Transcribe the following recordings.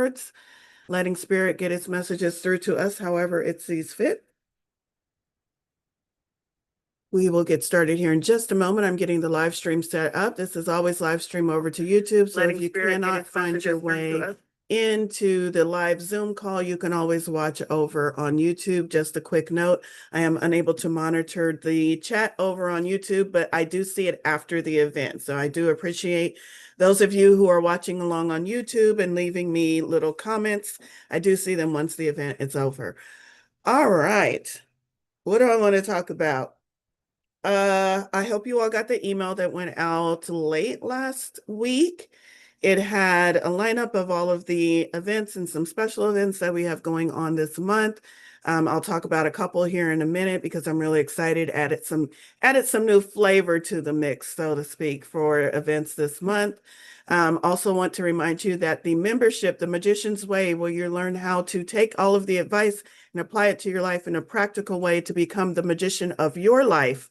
cards, letting Spirit get its messages through to us however it sees fit. We will get started here in just a moment. I'm getting the live stream set up. This is always live stream over to YouTube. So if you cannot find your way into the live Zoom call, you can always watch over on YouTube. Just a quick note, I am unable to monitor the chat over on YouTube, but I do see it after the event. So I do appreciate those of you who are watching along on YouTube and leaving me little comments. I do see them once the event is over. All right. What do I want to talk about? I hope you all got the email that went out late last week. It had a lineup of all of the events and some special events that we have going on this month. I'll talk about a couple here in a minute because I'm really excited. Added some new flavor to the mix, so to speak, for events this month. Also want to remind you that the membership, The Magician's Way, where you learn how to take all of the advice and apply it to your life in a practical way to become the magician of your life,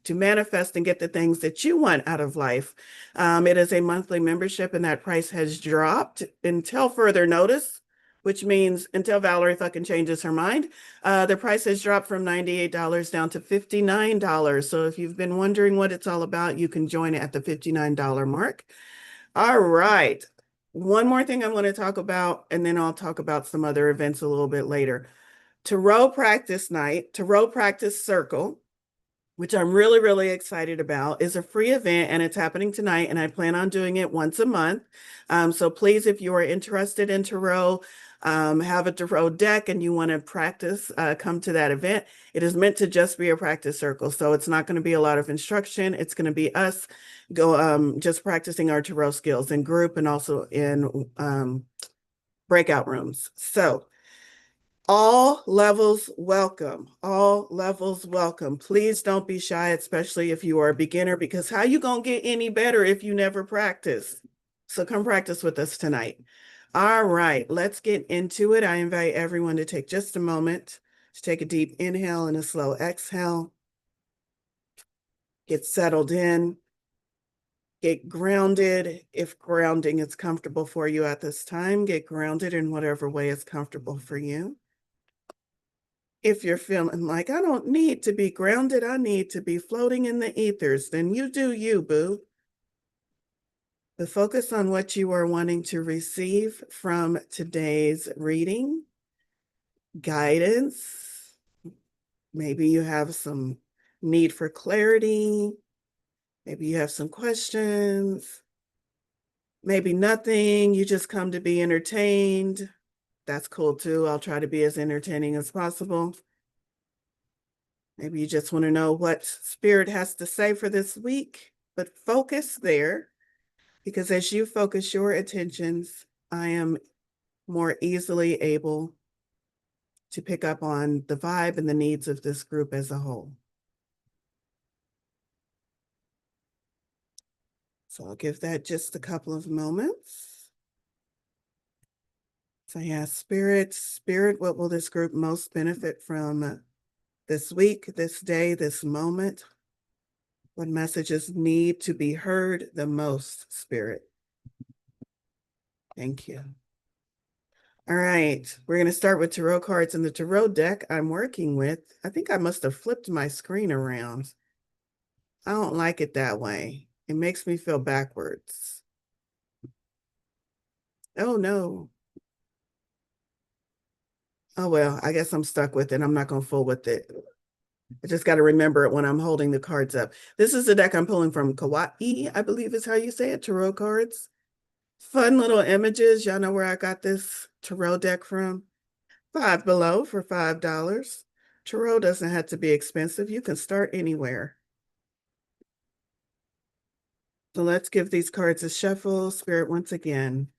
to manifest and get the things that you want out of life. It is a monthly membership, and that price has dropped until further notice, which means until Valorie fucking changes her mind. The price has dropped from $98 down to $59. So if you've been wondering what it's all about, you can join it at the $59 mark. All right. One more thing I'm going to talk about, and then I'll talk about some other events a little bit later. Tarot practice night, Tarot practice circle, which I'm really, really excited about, is a free event, and it's happening tonight, and I plan on doing it once a month. So please, if you are interested in tarot, have a tarot deck and you want to practice, come to that event. It is meant to just be a practice circle, so it's not going to be a lot of instruction. It's going to be us just practicing our tarot skills in group and also in breakout rooms. So all levels welcome. All levels welcome. Please don't be shy, especially if you are a beginner, because how you gonna get any better if you never practice? So come practice with us tonight. All right, let's get into it. I invite everyone to take just a moment to take a deep inhale and a slow exhale. Get settled in. Get grounded. If grounding is comfortable for you at this time, get grounded in whatever way is comfortable for you. If you're feeling like, I don't need to be grounded, I need to be floating in the ethers, then you do you, boo. But focus on what you are wanting to receive from today's reading, guidance. Maybe you have some need for clarity. Maybe you have some questions. Maybe nothing. You just come to be entertained. That's cool too. I'll try to be as entertaining as possible. Maybe you just want to know what Spirit has to say for this week, but focus there, because as you focus your attentions, I am more easily able to pick up on the vibe and the needs of this group as a whole. So I'll give that just a couple of moments. So yeah, Spirit, what will this group most benefit from this week, this day, this moment? What messages need to be heard the most, Spirit? Thank you. All right, we're going to start with tarot cards, and the tarot deck I'm working with. I think I must have flipped my screen around. I don't like it that way. It makes me feel backwards. Oh, no. Oh, well, I guess I'm stuck with it. I'm not going to fool with it. I just got to remember it when I'm holding the cards up. This is the deck I'm pulling from Kawaii, I believe is how you say it, tarot cards. Fun little images. Y'all know where I got this tarot deck from? Five Below for $5. Tarot doesn't have to be expensive. You can start anywhere. So let's give these cards a shuffle. Spirit, once again,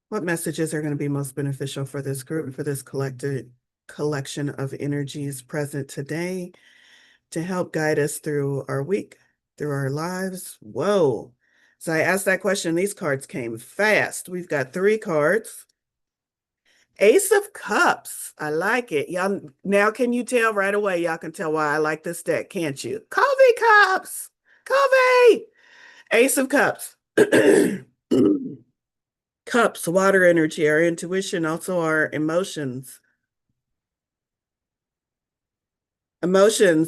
what messages are going to be most beneficial for this group, for this collection of energies present today to help guide us through our week, through our lives? Whoa. So I asked that question. These cards came fast. We've got 3 cards. Ace of Cups. I like it. Y'all, now can you tell right away? Y'all can tell why I like this deck, can't you? Coffee Cups. Coffee. Ace of Cups. Cups, water energy, our intuition, also our emotions. Emotional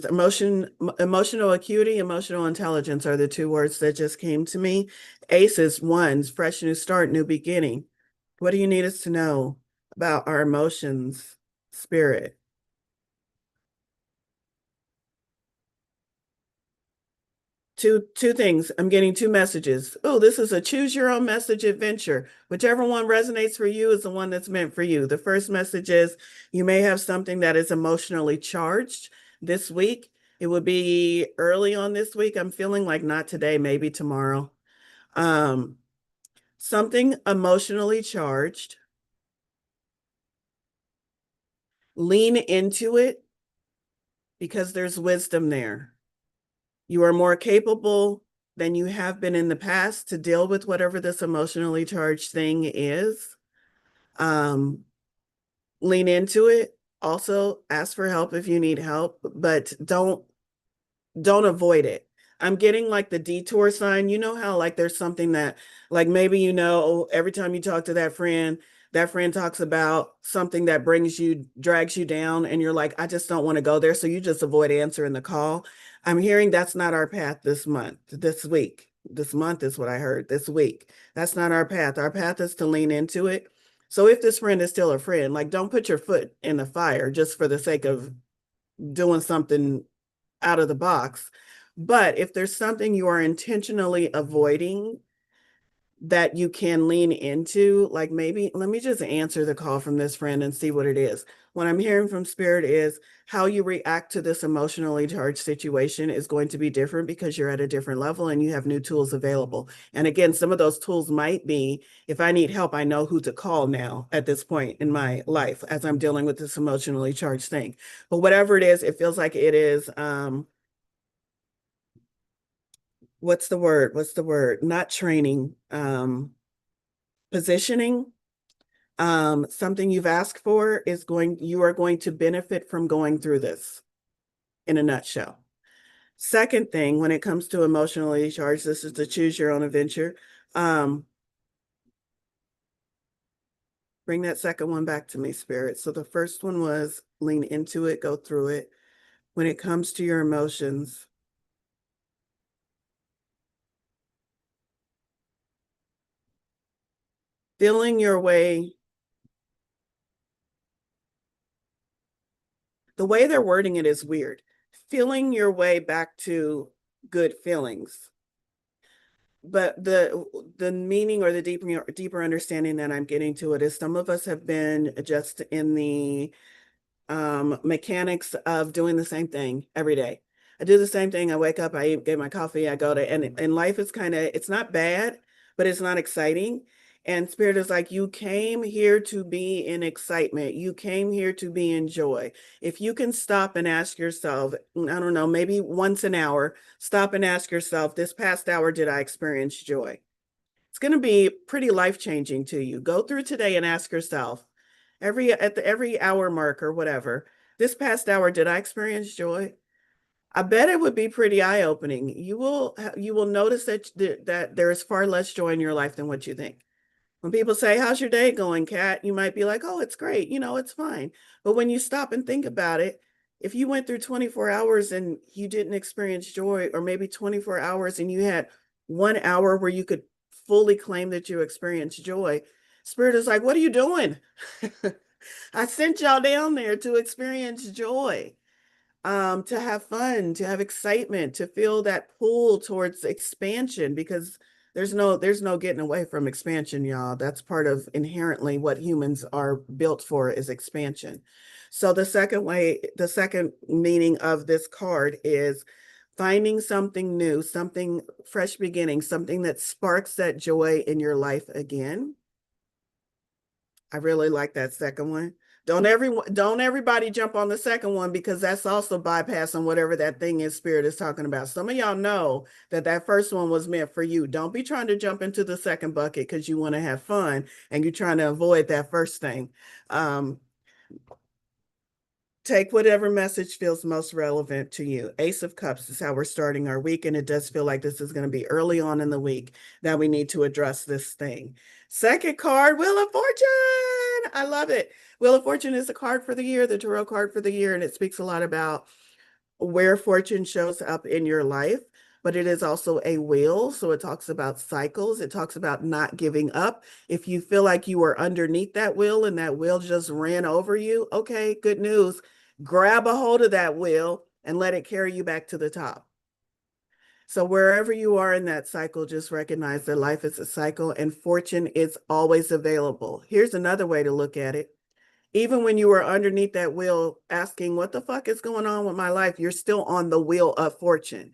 acuity, emotional intelligence are the two words that just came to me. Ace is ones, fresh new start, new beginning. What do you need us to know about our emotions, spirit? Two things. I'm getting two messages. Oh, this is a choose your own message adventure. Whichever one resonates for you is the one that's meant for you. The first message is you may have something that is emotionally charged this week. It would be early on this week. I'm feeling like not today, maybe tomorrow. Um, Something emotionally charged. Lean into it because there's wisdom there. You are more capable than you have been in the past to deal with whatever this emotionally charged thing is. Um, Lean into it. Also, ask for help if you need help, but don't avoid it. I'm getting like the detour sign. You know how like there's something that like maybe every time you talk to that friend talks about something that drags you down, and you're like, I just don't want to go there. So you just avoid answering the call. I'm hearing that's not our path this month, this week. This month is what I heard this week. That's not our path. Our path is to lean into it. So if this friend is still a friend, like don't put your foot in the fire just for the sake of doing something out of the box. But if there's something you are intentionally avoiding that you can lean into, like maybe let me just answer the call from this friend and see what it is. What I'm hearing from spirit is how you react to this emotionally charged situation is going to be different because you're at a different level and you have new tools available. And again, some of those tools might be if I need help, I know who to call now at this point in my life as I'm dealing with this emotionally charged thing. But whatever it is, it feels like it is what's the word, not training, positioning. Something you've asked for you are going to benefit from going through this in a nutshell. Second thing, when it comes to emotionally charged, this is to choose your own adventure. um Bring that second one back to me, spirit. So the first one was lean into it, go through it. When it comes to your emotions, feeling your way. The way they're wording it is weird. Feeling your way back to good feelings. But the meaning or the deeper understanding that I'm getting to it is some of us have been just in the mechanics of doing the same thing every day. I do the same thing. I wake up, I get my coffee, I go to, and life is it's not bad, but it's not exciting. And spirit is like, you came here to be in excitement. You came here to be in joy. If you can stop and ask yourself, I don't know, maybe once an hour, stop and ask yourself, this past hour, did I experience joy? It's going to be pretty life-changing to you. Go through today and ask yourself, every hour mark or whatever, this past hour, did I experience joy? I bet it would be pretty eye-opening. You will notice that there is far less joy in your life than what you think. When people say, how's your day going, Kat? You might be like, oh, it's great. It's fine. But when you stop and think about it, if you went through 24 hours and you didn't experience joy, or maybe 24 hours and you had 1 hour where you could fully claim that you experienced joy, Spirit is like, what are you doing? I sent y'all down there to experience joy, to have fun, to have excitement, to feel that pull towards expansion, because there's no getting away from expansion, y'all. That's part of inherently what humans are built for, is expansion. So the second meaning of this card is finding something new, something fresh beginning, something that sparks that joy in your life again. I really like that second one. Don't everybody jump on the second one, because that's also bypassing whatever that thing is spirit is talking about. Some of y'all know that first one was meant for you. Don't be trying to jump into the second bucket because you want to have fun and you're trying to avoid that first thing. Um, Take whatever message feels most relevant to you. Ace of Cups is how we're starting our week, and it does feel like this is going to be early on in the week that we need to address this thing. Second card, Wheel of Fortune. I love it. Wheel of Fortune is the card for the year, the tarot card for the year, and it speaks a lot about where fortune shows up in your life, but it is also a wheel. So it talks about cycles. It talks about not giving up. If you feel like you are underneath that wheel and that wheel just ran over you, okay, good news. Grab a hold of that wheel and let it carry you back to the top. So wherever you are in that cycle, just recognize that life is a cycle and fortune is always available. Here's another way to look at it. Even when you were underneath that wheel asking, what the fuck is going on with my life? You're still on the wheel of fortune.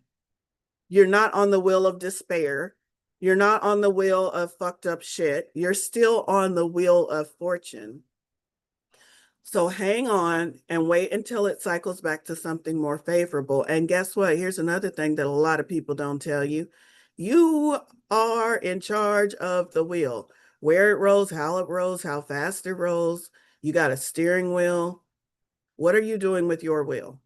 You're not on the wheel of despair. You're not on the wheel of fucked up shit. You're still on the wheel of fortune. So hang on and wait until it cycles back to something more favorable. And guess what? Here's another thing that a lot of people don't tell you. You are in charge of the wheel, where it rolls, how fast it rolls. You got a steering wheel. What are you doing with your wheel?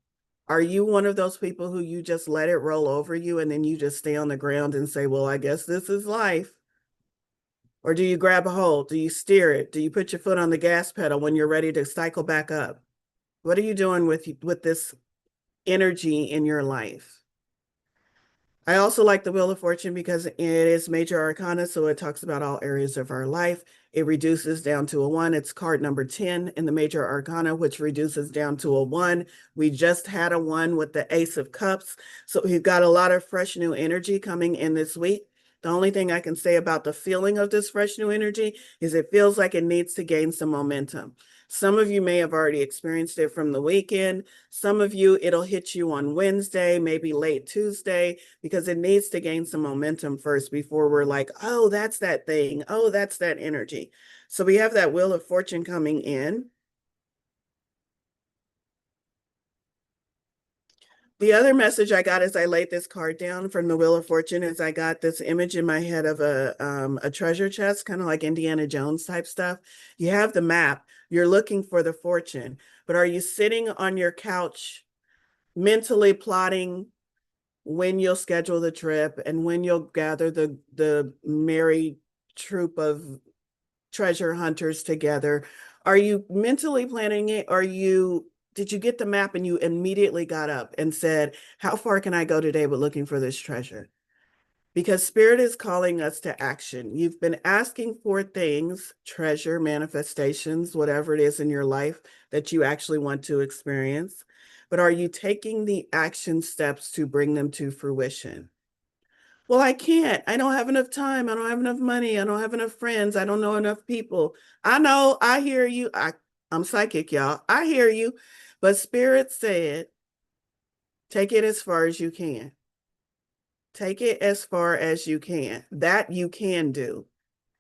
Are you one of those people who you just let it roll over you and then you just stay on the ground and say, well, I guess this is life? Or do you grab a hold? Do you steer it? Do you put your foot on the gas pedal when you're ready to cycle back up? What are you doing with this energy in your life? I also like the Wheel of Fortune because it is major arcana, so it talks about all areas of our life. It reduces down to a one. It's card number 10 in the major arcana, which reduces down to a one. We just had a one with the Ace of Cups. So we've got a lot of fresh new energy coming in this week. The only thing I can say about the feeling of this fresh new energy is it feels like it needs to gain some momentum. Some of you may have already experienced it from the weekend. Some of you, it'll hit you on Wednesday, maybe late Tuesday, because it needs to gain some momentum first before we're like, oh, that's that thing. Oh, that's that energy. So we have that Wheel of Fortune coming in. The other message I got as I laid this card down from the Wheel of Fortune is I got this image in my head of a treasure chest, kind of like Indiana Jones type stuff. You have the map, you're looking for the fortune, but are you sitting on your couch mentally plotting when you'll schedule the trip and when you'll gather the merry troop of treasure hunters together? Are you mentally planning it? Did you get the map and you immediately got up and said, how far can I go today with looking for this treasure? Because spirit is calling us to action. You've been asking for things, treasure, manifestations, whatever it is in your life that you actually want to experience. But are you taking the action steps to bring them to fruition? Well, I can't. I don't have enough time. I don't have enough money. I don't have enough friends. I don't know enough people. I know. I hear you. I'm psychic, y'all. I hear you. But Spirit said, take it as far as you can. Take it as far as you can. That you can do.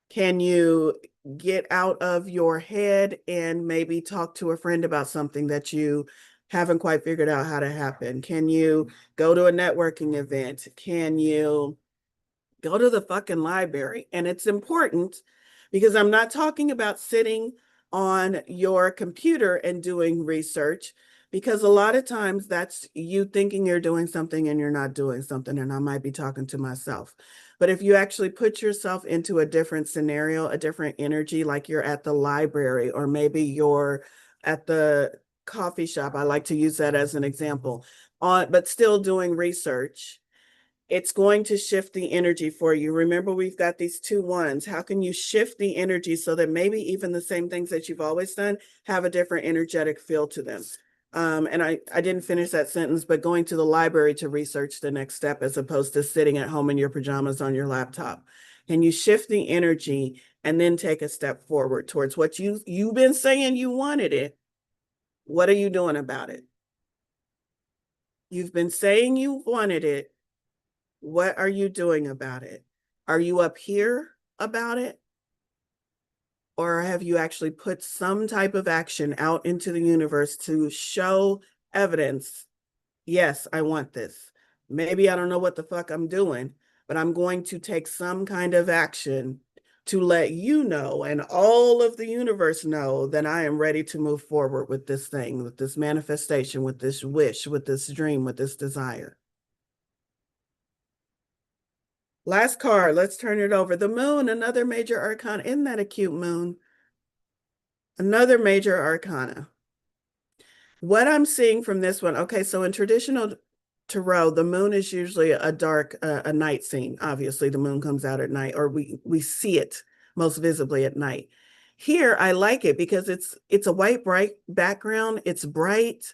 Can you get out of your head and maybe talk to a friend about something that you haven't quite figured out how to happen? Can you go to a networking event? Can you go to the fucking library? And it's important because I'm not talking about sitting on your computer and doing research, because a lot of times that's you thinking you're doing something and you're not doing something. And I might be talking to myself. But if you actually put yourself into a different scenario, a different energy, like you're at the library or maybe you're at the coffee shop, I like to use that as an example, but still doing research, it's going to shift the energy for you. Remember, we've got these two ones. How can you shift the energy so that maybe even the same things that you've always done have a different energetic feel to them? And I didn't finish that sentence, but going to the library to research the next step as opposed to sitting at home in your pajamas on your laptop. Can you shift the energy and then take a step forward towards what you've been saying you wanted it? What are you doing about it? You've been saying you wanted it. What are you doing about it? Are you up here about it? Or have you actually put some type of action out into the universe to show evidence? Yes, I want this. Maybe I don't know what the fuck I'm doing, but I'm going to take some kind of action to let you know and all of the universe know that I am ready to move forward with this thing, with this manifestation, with this wish, with this dream, with this desire. Last card. Let's turn it over. The moon, another major arcana. Isn't that a cute moon? Another major arcana. What I'm seeing from this one, okay, so in traditional tarot, the moon is usually a dark, a night scene. Obviously, the moon comes out at night, or we see it most visibly at night. Here, I like it because it's a white, bright background. It's bright,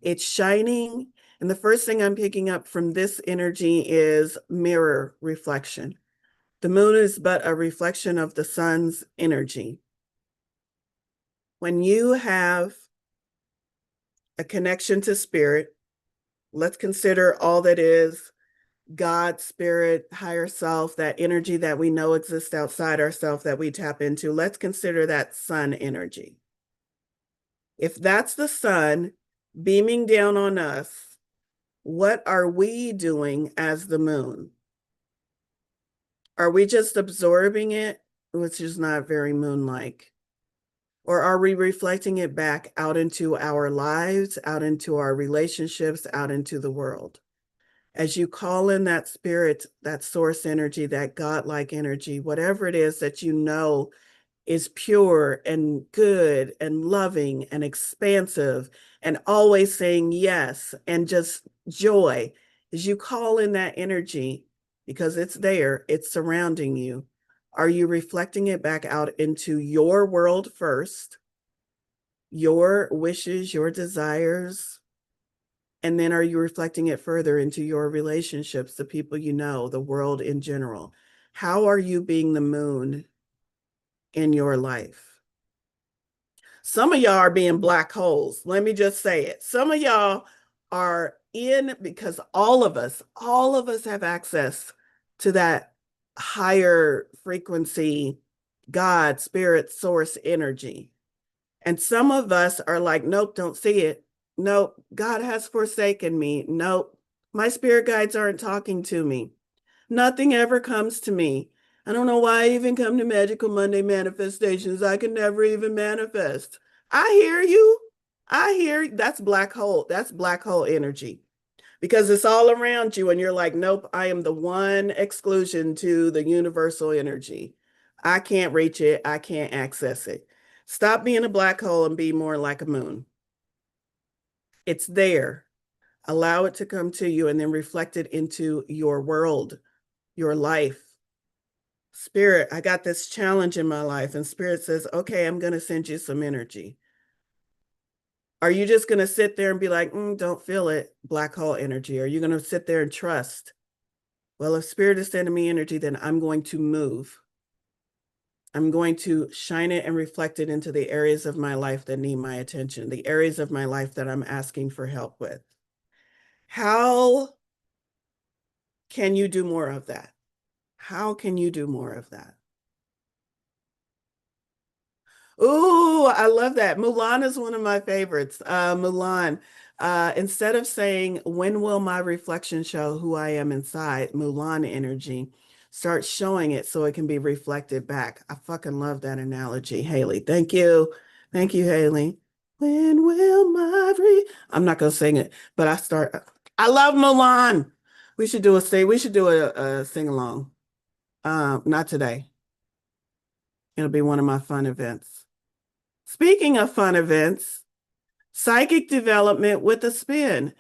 it's shining, and the first thing I'm picking up from this energy is mirror reflection. The moon is but a reflection of the sun's energy. When you have a connection to spirit, let's consider all that is God, spirit, higher self, that energy that we know exists outside ourselves that we tap into. Let's consider that sun energy. If that's the sun beaming down on us, what are we doing as the moon? Are we just absorbing it, which is not very moon-like? Or are we reflecting it back out into our lives, out into our relationships, out into the world? As you call in that spirit, that source energy, that godlike energy, whatever it is that you know is pure and good and loving and expansive and always saying yes and just joy, as you call in that energy, because it's there, it's surrounding you, are you reflecting it back out into your world first, your wishes, your desires? And then are you reflecting it further into your relationships, the people you know, the world in general? How are you being the moon in your life? Some of y'all are being black holes. Let me just say it. Some of y'all are in because all of us have access to that higher frequency, God, spirit, source energy. And some of us are like, nope, don't see it. Nope, God has forsaken me. Nope, my spirit guides aren't talking to me. Nothing ever comes to me. I don't know why I even come to Magical Monday manifestations. I can never even manifest. I hear you. I hear you. That's black hole. That's black hole energy because it's all around you. And you're like, nope, I am the one exclusion to the universal energy. I can't reach it. I can't access it. Stop being a black hole and be more like a moon. It's there. Allow it to come to you and then reflect it into your world, your life. Spirit, I got this challenge in my life, and Spirit says, okay, I'm going to send you some energy. Are you just going to sit there and be like, don't feel it, black hole energy? Are you going to sit there and trust? Well, if Spirit is sending me energy, then I'm going to move. I'm going to shine it and reflect it into the areas of my life that need my attention, the areas of my life that I'm asking for help with. How can you do more of that? How can you do more of that? Ooh, I love that. Mulan is one of my favorites. Mulan, instead of saying, when will my reflection show who I am inside? Mulan energy, start showing it so it can be reflected back. I fucking love that analogy, Haley. Thank you. Thank you, Haley. When will I'm not gonna sing it, but I love Mulan. We should do a sing along. Not today. It'll be one of my fun events. Speaking of fun events, psychic development with a spin.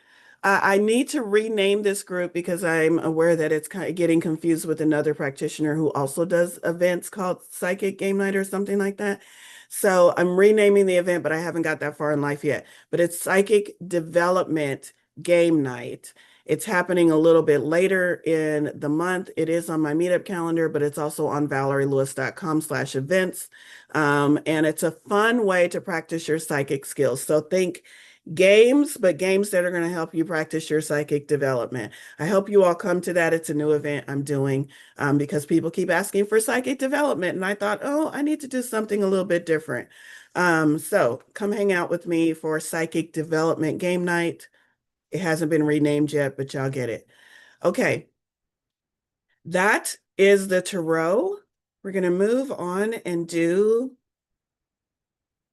I need to rename this group because I'm aware that it's kind of getting confused with another practitioner who also does events called Psychic Game Night or something like that. So I'm renaming the event, but I haven't got that far in life yet. But it's Psychic Development Game Night. It's happening a little bit later in the month. It is on my meetup calendar, but it's also on valorielewis.com/events. And it's a fun way to practice your psychic skills. So think games, but games that are going to help you practice your psychic development. I hope you all come to that. It's a new event I'm doing because people keep asking for psychic development. And I thought, oh, I need to do something a little bit different. So come hang out with me for psychic development game night. It hasn't been renamed yet, but y'all get it. Okay. That is the tarot. We're going to move on and do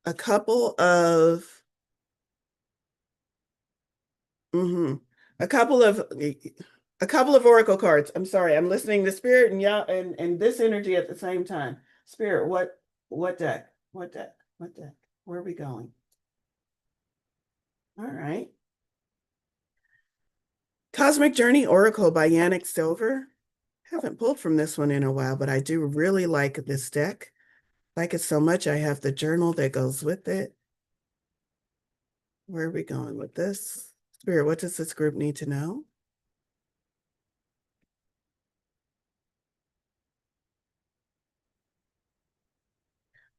a couple of a couple of A couple of oracle cards. I'm sorry. I'm listening to spirit and yeah, and this energy at the same time. Spirit, what deck? What deck? What deck? Where are we going? All right. Cosmic Journey Oracle by Yannick Silver. Haven't pulled from this one in a while, but I do really like this deck. Like it so much, I have the journal that goes with it. Where are we going with this? Spirit, what does this group need to know?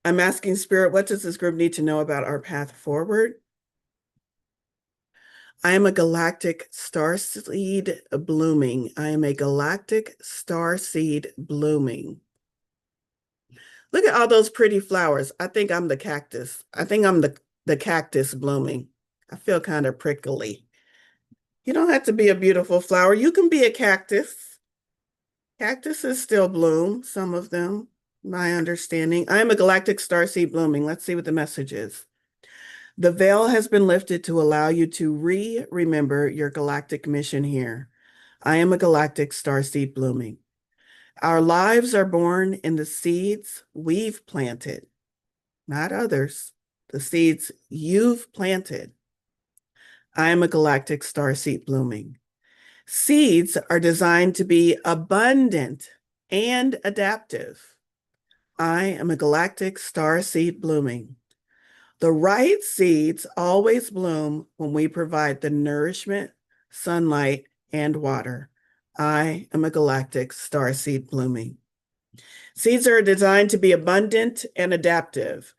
I'm asking Spirit, what does this group need to know about our path forward? I am a galactic star seed blooming. I am a galactic star seed blooming. Look at all those pretty flowers. I think I'm the cactus. I think I'm the cactus blooming. I feel kind of prickly. You don't have to be a beautiful flower. You can be a cactus. Cactuses still bloom, some of them, my understanding. I am a galactic starseed blooming. Let's see what the message is. The veil has been lifted to allow you to remember your galactic mission here. I am a galactic starseed blooming. Our lives are born in the seeds we've planted, not others, the seeds you've planted. I am a galactic starseed blooming. Seeds are designed to be abundant and adaptive. I am a galactic star seed blooming. The right seeds always bloom when we provide the nourishment, sunlight, and water. I am a galactic star seed blooming. Seeds are designed to be abundant and adaptive.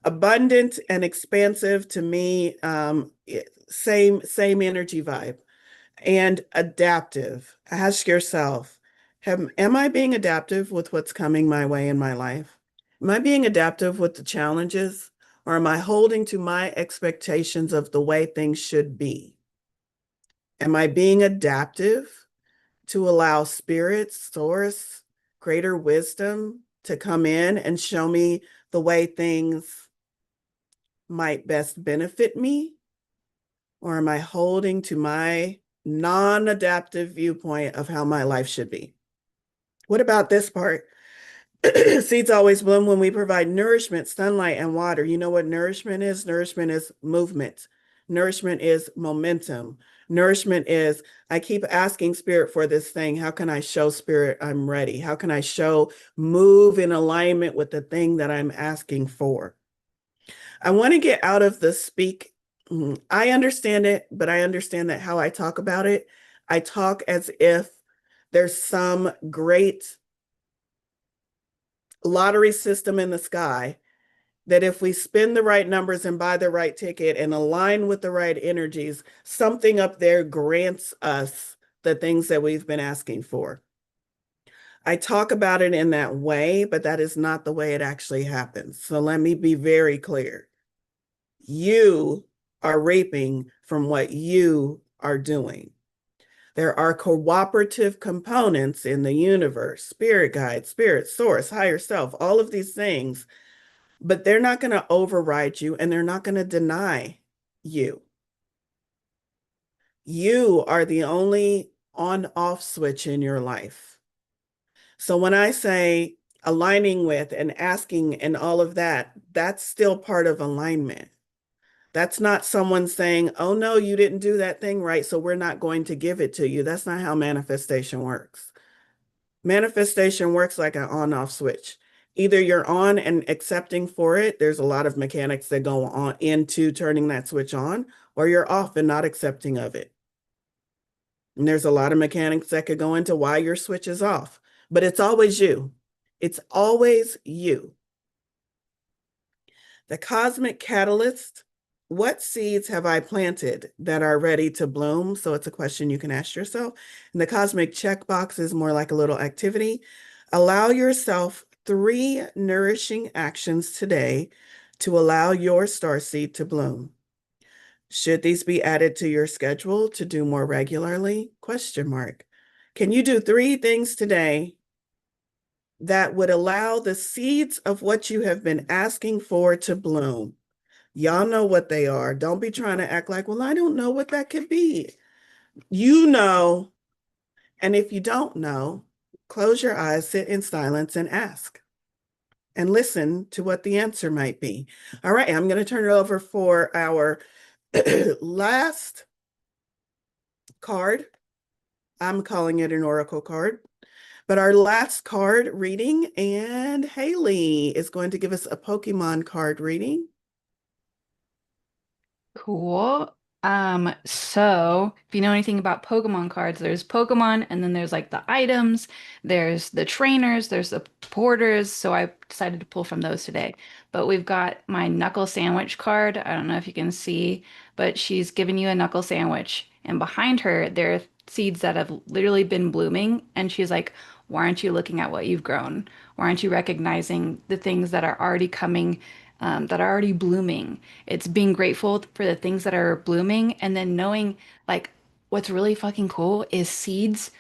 Abundant and expansive to me, same energy vibe. And adaptive. Ask yourself, am I being adaptive with what's coming my way in my life? Am I being adaptive with the challenges? Or am I holding to my expectations of the way things should be? Am I being adaptive to allow spirit, source, greater wisdom to come in and show me the way things might best benefit me? Or am I holding to my non-adaptive viewpoint of how my life should be? What about this part? Seeds always bloom when we provide nourishment, sunlight, and water. You know what nourishment is? Nourishment is movement. Nourishment is momentum. Nourishment is, I keep asking spirit for this thing. How can I show spirit I'm ready? How can I show move in alignment with the thing that I'm asking for? I want to get out of the speak. I understand it, but I understand that how I talk about it, I talk as if there's some great lottery system in the sky that if we spin the right numbers and buy the right ticket and align with the right energies, something up there grants us the things that we've been asking for. I talk about it in that way, but that is not the way it actually happens. So let me be very clear. You are reaping from what you are doing. There are cooperative components in the universe, spirit guide, spirit source, higher self, all of these things, but they're not going to override you and they're not going to deny you. You are the only on-off switch in your life. So when I say aligning with and asking and all of that, that's still part of alignment. That's not someone saying, oh no, you didn't do that thing right, so we're not going to give it to you. That's not how manifestation works. Manifestation works like an on-off switch. Either you're on and accepting for it. There's a lot of mechanics that go on into turning that switch on, or you're off and not accepting of it. And there's a lot of mechanics that could go into why your switch is off, but it's always you. It's always you. The cosmic catalyst, what seeds have I planted that are ready to bloom? So it's a question you can ask yourself. And the cosmic checkbox is more like a little activity. Allow yourself 3 nourishing actions today to allow your starseed to bloom. Should these be added to your schedule to do more regularly? Question mark. Can you do 3 things today that would allow the seeds of what you have been asking for to bloom? Y'all know what they are. Don't be trying to act like, well, I don't know what that could be. You know, And if you don't know, close your eyes, sit in silence, and ask. And listen to what the answer might be. All right, I'm going to turn it over for our last card. I'm calling it an oracle card. But our last card reading, and Haley is going to give us a Pokemon card reading. Cool. So if you know anything about Pokemon cards, there's Pokemon and then there's like the items, there's the trainers, there's the porters. So I decided to pull from those today. But we've got my knuckle sandwich card. I don't know if you can see, but she's giving you a knuckle sandwich. And behind her, there are seeds that have literally been blooming. And she's like, why aren't you looking at what you've grown? Why aren't you recognizing the things that are already coming, that are already blooming? It's being grateful for the things that are blooming and then knowing like what's really fucking cool is seeds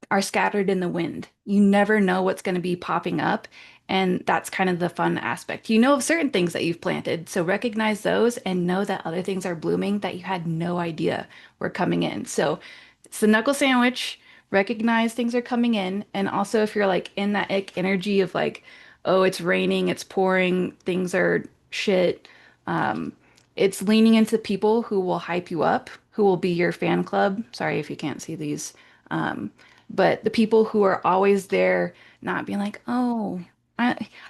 are scattered in the wind. You never know what's going to be popping up. And that's kind of the fun aspect. You know of certain things that you've planted, so recognize those and know that other things are blooming that you had no idea were coming in. So it's the knuckle sandwich. Recognize things are coming in. And also, if you're like in that ick energy of like, oh, it's raining, it's pouring, things are shit, um, it's leaning into people who will hype you up, who will be your fan club. Sorry if you can't see these. Um, but the people who are always there, not being like, oh,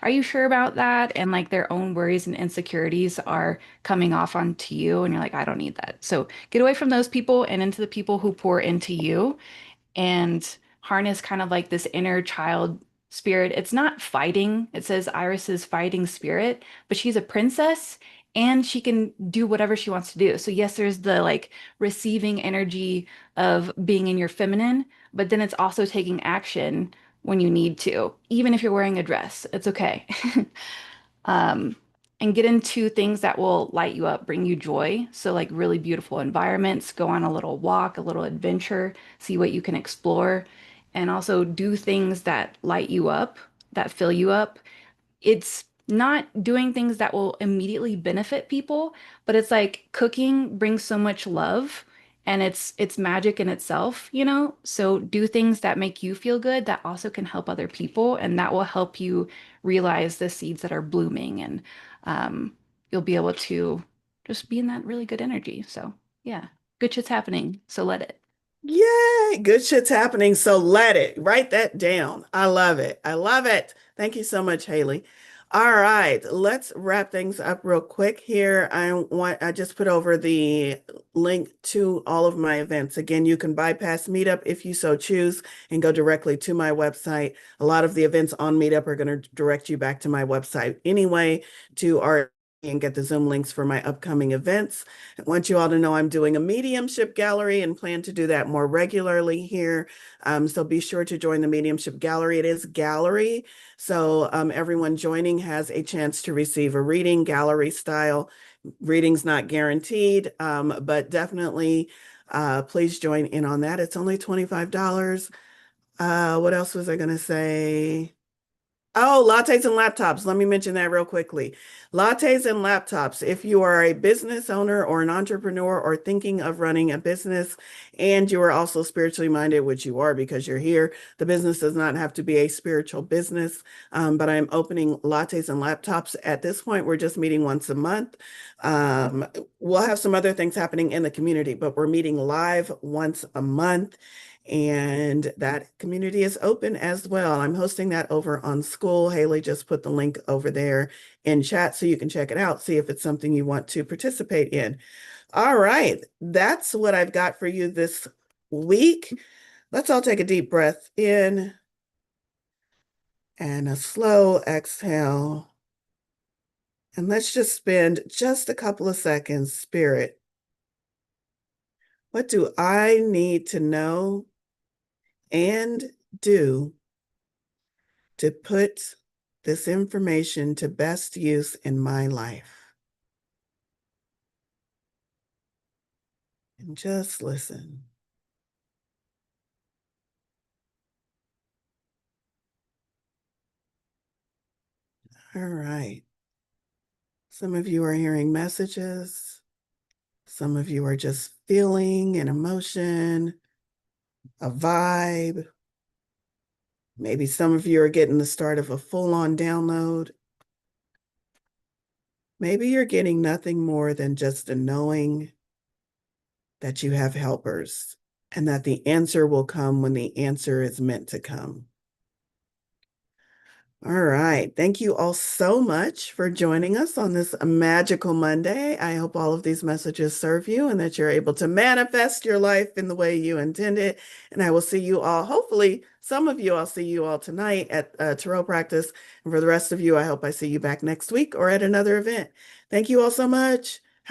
are you sure about that? And like their own worries and insecurities are coming off onto you. And you're like, I don't need that. So get away from those people and into the people who pour into you and harness kind of like this inner child spirit. It's not fighting. It says Iris's fighting spirit, but she's a princess and she can do whatever she wants to do. So yes, there's the like receiving energy of being in your feminine, but then it's also taking action when you need to, even if you're wearing a dress. It's okay. um, and get into things that will light you up, bring you joy. So, like really beautiful environments, go on a little walk, a little adventure, see what you can explore, and also do things that light you up, that fill you up. It's not doing things that will immediately benefit people, but it's like cooking brings so much love and it's magic in itself, you know? So do things that make you feel good that also can help other people and that will help you realize the seeds that are blooming and um, you'll be able to just be in that really good energy. So yeah, good shit's happening. So let it. Yay, good shit's happening. So let it. Write that down. I love it. I love it. Thank you so much, Haley. All right, let's wrap things up real quick here. I just put over the link to all of my events. Again, you can bypass Meetup if you so choose and go directly to my website. A lot of the events on Meetup are going to direct you back to my website anyway to our and get the Zoom links for my upcoming events. I want you all to know I'm doing a mediumship gallery and plan to do that more regularly here. So be sure to join the mediumship gallery. It is gallery. So everyone joining has a chance to receive a reading, gallery style. Reading's not guaranteed, but definitely please join in on that. It's only $25. What else was I going to say? Oh, lattes and laptops. Let me mention that real quickly. Lattes and laptops. If you are a business owner or an entrepreneur or thinking of running a business and you are also spiritually minded, which you are because you're here, the business does not have to be a spiritual business. But I'm opening lattes and laptops. At this point, we're just meeting once a month. Um, we'll have some other things happening in the community, but we're meeting live once a month. And that community is open as well. I'm hosting that over on School. Haley just put the link over there in chat so you can check it out, see if it's something you want to participate in. All right, that's what I've got for you this week. Let's all take a deep breath in and a slow exhale. And let's just spend just a couple of seconds, spirit. What do I need to know and do to put this information to best use in my life? And just listen. All right. Some of you are hearing messages. Some of you are just feeling an emotion. a vibe. Maybe some of you are getting the start of a full-on download. Maybe you're getting nothing more than just a knowing that you have helpers and that the answer will come when the answer is meant to come. All right. Thank you all so much for joining us on this magical Monday. I hope all of these messages serve you and that you're able to manifest your life in the way you intended. And I will see you all, hopefully, some of you, I'll see you all tonight at tarot practice. And for the rest of you, I hope I see you back next week or at another event. Thank you all so much.